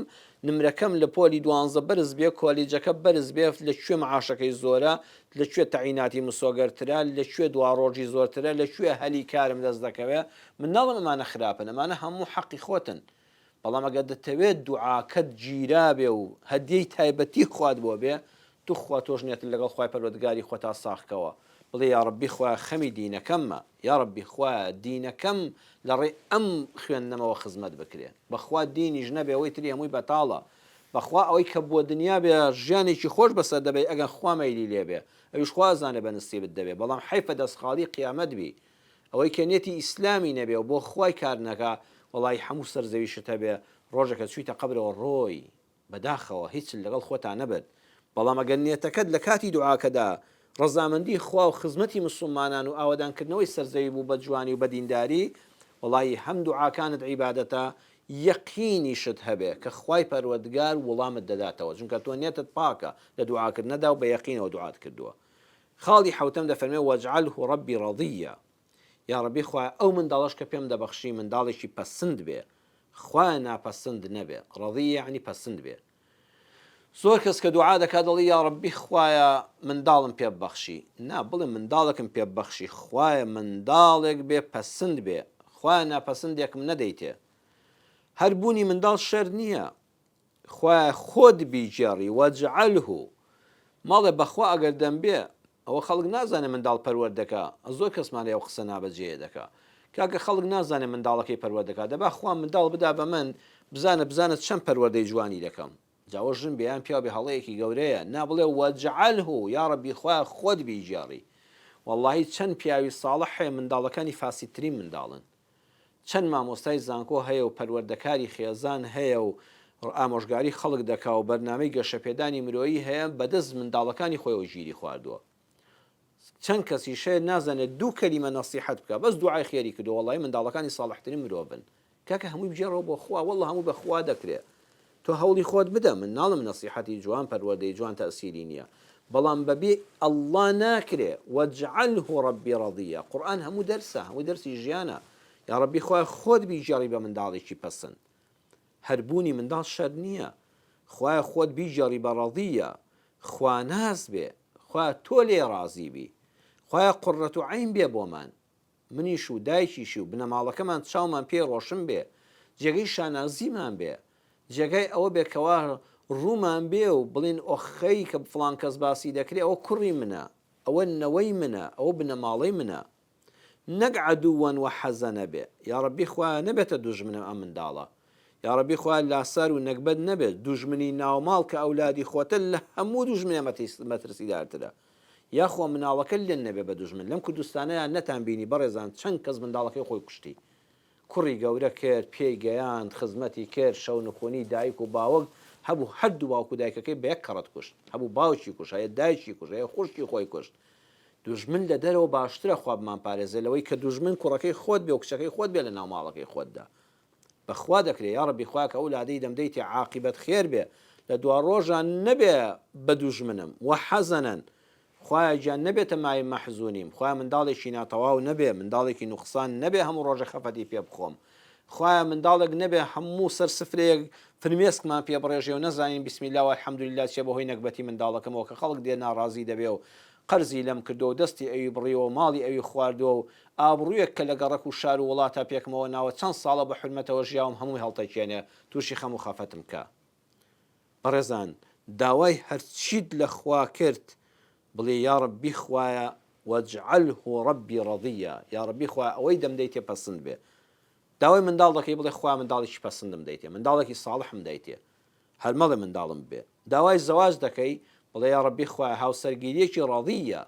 نمرەکەم لە پۆلی 12 بەرز بێ، کۆلیجەکە بەرز بێ، لەکوێ مەعاشەکەی زۆرە، لەکوێ تەعیناتی مسۆگەرترا، لەکوێ دوا ڕۆژی زۆرترە، لەکوێ هەلی کارم دەست دەکەوێ. من ناڵم ئەمانە خراپن، ئەمانە هەموو حەقی خۆتن. بەڵام ئەگەر دەتەوێت دوعاکەت گیرا بێ و هەدیەی تایبەتی خوات بۆ بێ، تو خوا تۆش نێتن لەگەڵ خوای پەروەردگاری خۆتا ساختکەوە بڵێ یا ڕەبی خوایە خەمی دینەکەممە، یا ڕەبی خوایە دینەکەم لە ڕێ ئەم خوێندنەوەوە خزمەت بکرێ. بەخوا دینیش نەبێ ئەوەی تری هەمووی بەتاڵە. بەخوا ئەوەی کە بۆ دنیا بێ ژیانێکی خۆش بەسەر دەبێت ئەگەر خوا مەیلی لێبێ ئەویش خوازانە بە نسیبت دەبێت. بەڵام حیفە دەستخاڵی قیامەت بی ئەوەی کە نێتی ئیسلامی نەبێ و بۆ خوای کار نەکا وەڵی هەموو سەرزەویشت هەبێ ڕۆژێکە چوویتە قەبرەوە ڕۆی بەداخەوە هیچ لەگەڵ خۆتان نەبێت. بەڵام ئەگەر نێتەکەت لە کاتی دوعاکەدا ڕەزامەندی خوا و خزمەتی مسلمانان و ئاوادانکردنەوەی سەرزەوی بوو بە جوانی و بە دینداری، وەڵی هەم دوعاکانت عیبادەتە یەقینیشت هەبێ کە خوای پەروەردگار وەڵامت دەداتەوە، چونکە تۆ نێتت پاکە لە دوعاکردنەدا و بە یەقینەوە دوعات کردووە. خاڵی حەوتەم دەفەرمێ وەجعله ڕەبی ڕەضیە، یا ڕەبی خوایە ئەو منداڵەش کە پێم دەبەخشی منداڵێکی پەسند بێ، خوایە ناپەسند نەبێ. ڕەضیە یعنی پەسند بێ. زۆر کەس کە دوعا دەکات دەڵی یا ڕەبی خوایە منداڵم پێ ببەخشی، نا بڵێ منداڵێکم پێ ببەخشی، خوایە منداڵێک بێ پەسند بێ، خوایە ناپەسندێکم نەدەیتێ. هەر بوونی منداڵ شەر نییە، خوایە خۆت بیجێڕی وەجعله. ماڵێ بەخوا ئەگەر دەمبێ ئەوە خەڵک نازانێ منداڵ پەروەردەکە، زۆر کەسمانە ئەو قسە نابەجێ دەکا کاکە خەڵک نازانێ منداڵەکەی پەروەردەکە، دەبا خوا منداڵ بدا بە من بزانت چەند پەروەردەی جوانی دەکەم. جاوە ژن بیان پیا بێ هەڵەیەکی گەورەیە، نابڵێ وەجعله یا ڕەبی خوایە خۆت بیجێڕی. وەڵڵاهی چەند پیاوی ساڵح هەیە منداڵەکانی فاسیترین منداڵن، چەند مامۆستای زانکۆ هەیە و پەروەردەکاری خێزان هەیە و ئامۆژگاری خەڵک دەکا و بەرنامەی گەشەپێدانی مرۆیی هەیە بەدەست منداڵەکانی خۆیەوە ژیری خواردووە. چەند کەسی شێ نازانێت دوو کەلیمە نەسیحەت بکە بەس دوعای خێری کردو، وەڵڵاهی منداڵەکانی ساڵحترین مرۆڤ بن. کاکە هەمووی بجێڕەوە بۆ خوا، وەڵڵا هەموو بە خوا دەکرێت. تۆ هەوڵی خۆت بدە، من ناڵم نەسیحەتی جوان پەروەردەی جوان تەئسیری نییە، بەڵام بەبێ ئەڵڵا ناکرێ. وەجعله ڕەبی ڕەضیە، قورئان هەموو دەرسە، هەموو دەرسی ژیانە. یا ڕەبی خوایە خۆت بیجێڕی بە منداڵێکی پەسند. هەربوونی منداڵ شەر نییە، خوایە خۆت بیجێڕی بە ڕەضیە، خوا ناز بێ، خوایە تۆ لێ ڕازی بی، خوایە قوڕەت و عەین بێ بۆمان، منیش و دایکیشی و بنەماڵەکەمان چاومان پێ ڕۆشن بێ، جێگەی شانازیمان بێ، جێگای ئەوە بێکەوە ڕوومان بێ و بڵین ئۆخەی کە فڵان کەس باسی دەکرێت ئەوە کوڕی منە، ئەوە نەوەی منە، ئەوە بنەماڵەی منە، نەک عەدووەن و حەزەنە بێ. یا ڕەبی خوایە نەبێتە دوژمنە ئەم منداڵە، یا ڕەبی خوایە لاسار و نەکبەت نەبێت. دوژمنی ناوماڵ کە ئەولادی خۆتە لە هەموو دوژمنە مەترسیدارترە. یاخۆ مناڵەکە لێن نەبێ بە دوژمن. لەم کوردستانەیە نەتان بینی بەڕێزان چەند کەس منداڵەکەی خۆی کوشتی، کوڕی گەورە کرد، پێی گەیاند، خزمەتی کرد، شەو نخۆنی دایک و باوەک هەبوو، هەردوو باوکو دایکەکەی بە یەک کەڕەت کوشت، هەبوو باوکی کوشت، هەیە دایکی کوشت، هەیە خوشکی خۆی کوشت. دوژمن لە دەرەوە باشترە خوا بمان پارێزێ لەوەی کە دوژمن کوڕەکەی خۆت بێ و کچەکەی خۆت بێ لە ناو ماڵەکەی خۆتدا. بەخوا دەکرێت یا ڕەبی خوا کە ئەولادەی دەمدەیتێ عاقیبەت خێر بێ، لە دوا ڕۆژان نەبێ بە دوژمنم و حەزەنەن، خوایە گیان نەبێتە مای مەحزونیم، خوایە منداڵێکی ناتەواو نەبێ، منداڵێکی نوقسان نەبێ هەموو ڕۆژە خەفەتی پێ بخۆم، خوایە منداڵێک نەبێ هەموو سەر سفرەیەک فرمێسکمان پێ بڕێژێ و نەزانین بسمیلا و الحەمدوللا چێ بەهۆی نەکبەتی منداڵەکەمەوە کە خەڵک دێ ناڕازی دەبێ و قەرزی لەم کردو و دەستی ئەوی بڕیەوە ماڵی ئەوی خواردەوە و ئابڕوویەک کە لە گەڕەک و شار و وڵاتە پێکمەوە ناوە چەند ساڵە بە حرمەتەوە ژیاوم هەمووی هەڵتەکێنێ تووشی خەم و خەفەتم کە. بەڕێزان داوای هەرچیت لە خوا کرد بڵێ یا ڕەبی خوایە وەجعله ڕەبی ڕەضیە، یا ڕەبی خوایە ئەوەی دەمدەیتێ پەسند بێ. داوای منداڵ دەکەی بڵێ خوا منداڵێکی پەسندم دەیتێ، منداڵێکی ساڵحم دەیتێ، هەر مەڵێ منداڵم بێ. داوای زەواج دەکەی بڵێ یا ڕەبی خوایە هاوسەرگیریەکی ڕەضیە،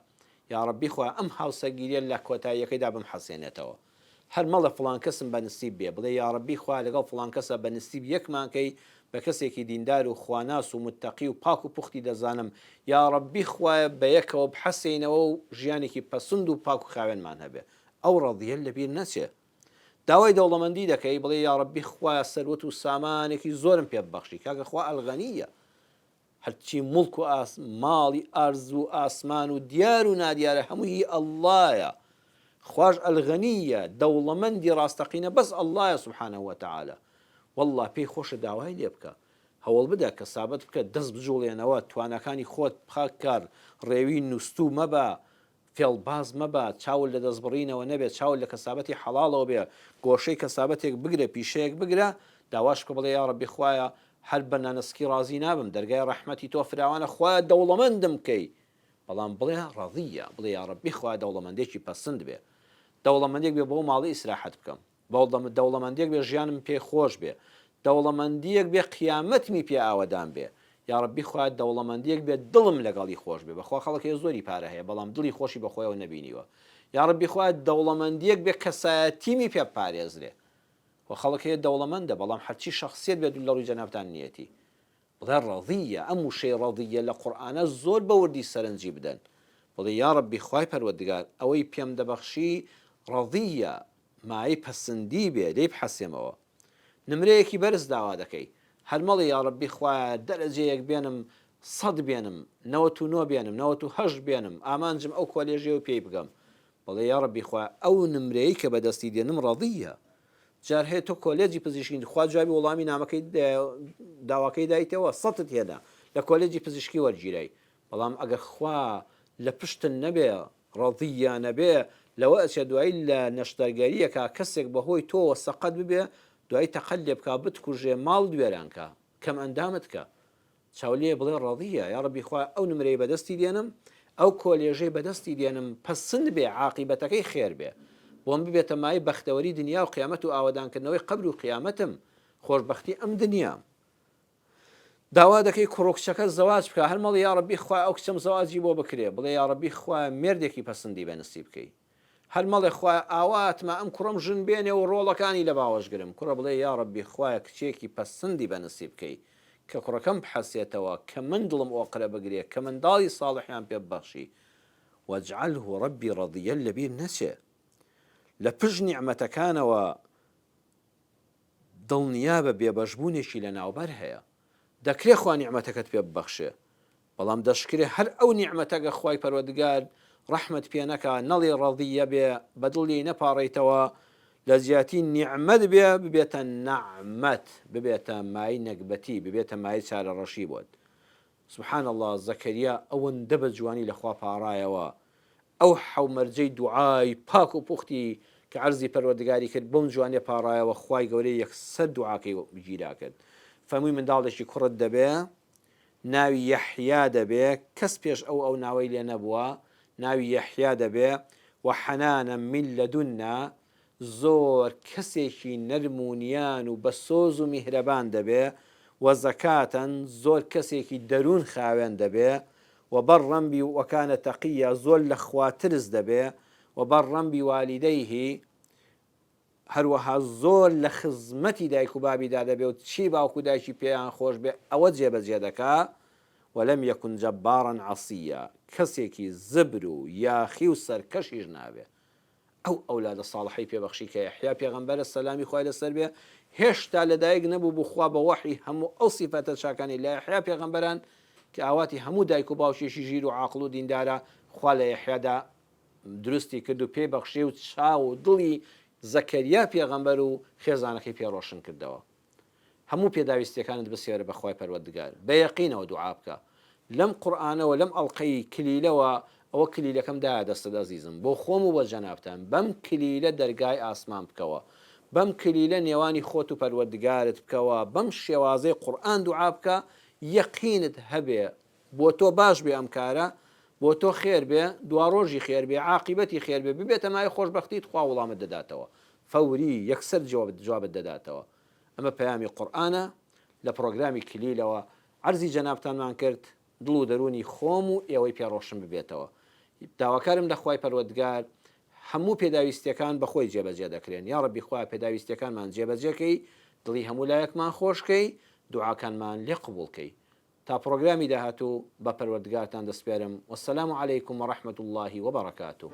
یا ڕەبی خوایە ئەم هاوسەرگیریە لە کۆتاییەکەیدا بمحەسێنێتەوە. هەر مەڵە فڵان کەسم بە نسیب بێ، بڵێ یا ڕەبی خوایە لەگەڵ فڵان کەسە بە نسیب یەکمانکەی بە کەسێکی دیندار و خواناس و متتەقی و پاک و پوختی دەزانم، یا ڕەبی خوایە بە یەکەوە بحەسێنەوە و ژیانێکی پەسند و پاک و خاوێنمان هەبێ. ئەو ڕەضیە لەبیر نەچێ. داوای دەوڵەمەندی دەکەی بڵێ یا ڕەبی خوایە سەروەت و سامانێکی زۆرم پێ ببەخشی، کاکە خوا ئەلغەنیە، هەرچی مڵک و ماڵی ئارز و ئاسمان و دیار و نادیارە هەمووی ئەڵڵایە، خوش ئەلغەنیە، دەوڵەمەندی ڕاستەقینە بەس ئەڵڵایە سوبحانەهو وەتەعالە. وەڵڵا پێی خۆشە داوای لێ بکە، هەوڵ بدە کە سابەت بکە دەست بجوڵێنەوە، توانەکانی خۆت بخات کار، ڕێوی نووسوو مەبە، فێڵباز مەبە، چاول لە دەستبڕینەوە نەبێت، چاول لە کەسابەتی حەڵاڵەوە بێ، گۆشەی کەسابەتێک بگرە پیشەیەک بگرە، داواش کە بڵێ یا ڕەبی خوایە هەر بە نانسکی ڕازی نابم، دەرگای ڕەحمەتی تۆ فراوانە، خوایە دەوڵەمەندم بکەی، بەڵام بڵێ ڕەضیە، بڵێ یا ڕەبی خوایە دەوڵەمەندێکی پەسند بێ، دەوڵەمەندێک بێ بۆ ماڵی ئیسراحەت بکەم، دەوڵەمەندێک بێ ژیانم پێ خۆش بێ، دەوڵەمەندیەک بێ قیامەتمی پێ ئاوەدان بێ، یا ڕەبی خوایە دەوڵەمەندیەک بێ دڵم لەگەڵی خۆش بێ، بەخوا خەڵکی زۆری پارە هەیە بەڵام دڵی خۆشی بەخۆیەوە نەبینیوە، یا ڕەبی خوایە دەوڵەمەندیەک بێ کەسایەتیمی پێ پارێزرێ، و خەڵک هەیە دەوڵەمەندە بەڵام هەرچی شەخسیەت بێت لە ڕووی جەنابتان نیەتی. بڵێ ڕەضیە، ئەم وشەی ڕەضیە لە قورئانە زۆر بە وردی سەرنجی بدەن، بڵێ یا ڕەبی خوای پەروەردگار ئەوەی پێم دەبەخشی ڕەضیە، مای پەسەندی بێ لێی بحەسێمەوە. نمرەیەکی بەرز داوا دەکەی، هەر مەڵێ یا ڕەبی خوایە دەرەجەیەک بێنم 100 بێنم، 99 بێنم، 98 بێنم، ئامانجم ئەو کۆلێژیەوە پێی بگەم، بڵێ یا ڕەبی خوایە ئەو نمرەیە کە بەدەستی دێنم ڕەضیە. جار هەیە تۆ کۆلێجی پزیشکی خوا جوابی وەڵامی نامەکەی داواکەی دایتەوە 100 هێنا لە کۆلێجی پزیشکی وەرگیرەی، بەڵام ئەگەر خوا لە پشتن نەبێ ڕەضیە نەبێ لەوە ئەچێ دوایی لە نەشتەرگەریەکە کەسێک بەهۆی تۆوە سەقەت ببێ دوایی تەقەت لێ بکا بتکوژێ ماڵ دوێرانکە کەم ئەندامت کە چاولێ بڵێ ڕەضیە، یا ڕەبی خوا ئەو نمرەی بەدەستی دێنم، ئەو کۆلێژەی بەدەستی دێنم پەسند بێ، عاقیبەتەکەی خێر بێ، بۆم ببێتە مای بەختەوەری دنیا و قیامەت و ئاوەدانکردنەوەی قەبر و قیامەتم، خۆشبەختی ئەم دنیام. داوا دەکەی کوڕۆکچەکە زەواج بکە، هەر مەڵی یا ڕەبی خوا ئەو کچەم زەواجی بۆ بکرێ، بڵێ یا ڕەبی خوا مێردێکی پەسەندی بەنسیب بکەی، هەر مەڵێ خوا ئاواتمە ئەم کوڕم ژن بێنێ و ڕۆڵەکانی لە باوەشگرم، کوڕە بڵێ یا ڕەبی خوایە کچێکی پەسەندی بەنسیب بکەی کە کوڕەکەم بحەسێتەوە، کە من دڵم ئۆقرە بگرێ، کە منداڵی ساڵحیان پێ ببەخشی، وەجعله ڕەبی ڕەضیە لەبیر نەچێ. لە پشت نیعمەتەکانەوە دڵنیا بە بێبەشبوونێکی لە ناوبەر هەیە، دەکرێ خوا نیعمەتەکەت پێ ببەخشێ، بەڵام دەشکرێ هەر ئەو نیعمەتەکە خوای پەروەردگار ڕەحمەت پێ نەکا نەڵێ ڕەضیە بێ بەدڵی نەپاڕیتەوە، لە زیاتی نیعمەت بێ ببێتە نەعمەت، ببێتە مای نەکبەتی، ببێتە مای چارەڕەشی بۆت. سبحان الله، زەکەریا ئەوەندە بە جوانی لەخوا پاڕایەوە، ئەو حەومەرجەی دوعای پاک و پوختی کە عەرزی پەروەردگاری کرد بۆم جوانێ پاڕایەوە، خوای گەورەی یەکسەر دوعاکەی گیرا کرد، فەرمووی منداڵێکی کوڕت دەبێ، ناوی یەحیا دەبێ، کەس پێش ئەو ناوەی لێ نەبووە، ناوی یەحیا دەبێ، و حەنانە من لەدونا، زۆر کەسێکی نەرمونیان و بە سۆز و میهرەبان دەبێ، و زەکاتەن زۆر کەسێکی دەروون خاوێن دەبێ، و بەڕەم بی وەکانە تەقیە زۆر لە خوا ترس دەبێ، و بەڕەم بی والیدەیهی هەروەها زۆر لە خزمەتی دایک و بابیدا دەبێ و چی باوکو دایکی پێیان خۆش بێ ئەوە جێبەجێ دەکا، وەلەم یەکن جەبارن عەسیە، کەسێکی زبر و یاخی و سەرکەشیش نابێ. ئەو ئەولادە ساڵحەی پێبەخشی کە یەحیا پێغەمبەرە سەلامی خوای لەسەر بێ هێشتا لەدایک نەبوو بخوا بە وەحی هەموو ئەو سیفەتە چاکانی لە یەحیا پێغەمبەران کە ئاواتی هەموو دایک و باوکێکی ژیر و عاقڵ و دیندارە خوا لە یحیادا دروستی کرد و پێی بەخشی و چاو و دڵی زەکەریا پێغەمبەر و خێزانەکەی پێڕۆشن کردەوە. هەموو پێداویستیەکانت بسیێرە بەخوای پەروەردگار بە یەقینەوە دوعا بکە. لەم قورئانەوە لەم ئەڵلقەی کلیلەوە ئەوە کلیلەکەم دایە دەستت ئەزیزم بۆ خۆم و بە جەنابتان بەم کلیلە دەرگای ئاسمان بکەوە، بەم کلیلە نێوانی خۆت و پەروەردگارت بکەوە، بەم شێوازەی قورئان دوعا بکە، یەقینت هەبێ بۆ تۆ باش بێ ئەم کارە، بۆ تۆ خێر بێ، دوا ڕۆژی خێر بێ، عاقیبەتی خێر بێ، ببێتە مای خۆشبەختیت خوا وەڵامت دەداتەوە، فەوری یەکسەر جوابت دەداتەوە. ئەمە پەیامی قورئانە لە پرۆگرامی کلیلەوە عەرزی جەنابتانمان کرد دڵ و دەرونی خۆم و ئێوەی پێڕۆشن ببێتەوە. داواکارم لە خوای پەروەردگار هەموو پێداویستیەکان بەخۆی جێبەجێ دەکرێن. یا ڕەبی خوا پێداویستیەکانمان جێبەجێکەی، دڵی هەموو لایەکمان خۆشکەی، دوعاکانمان لێ قبوڵکەی. تا پرۆگرامی داهاتوو بە پەروەردگارتان دەسپێرم. وەسەلام عەلەیکم وەڕەحمەتوڵڵاهی وەبەڕەکاتوه.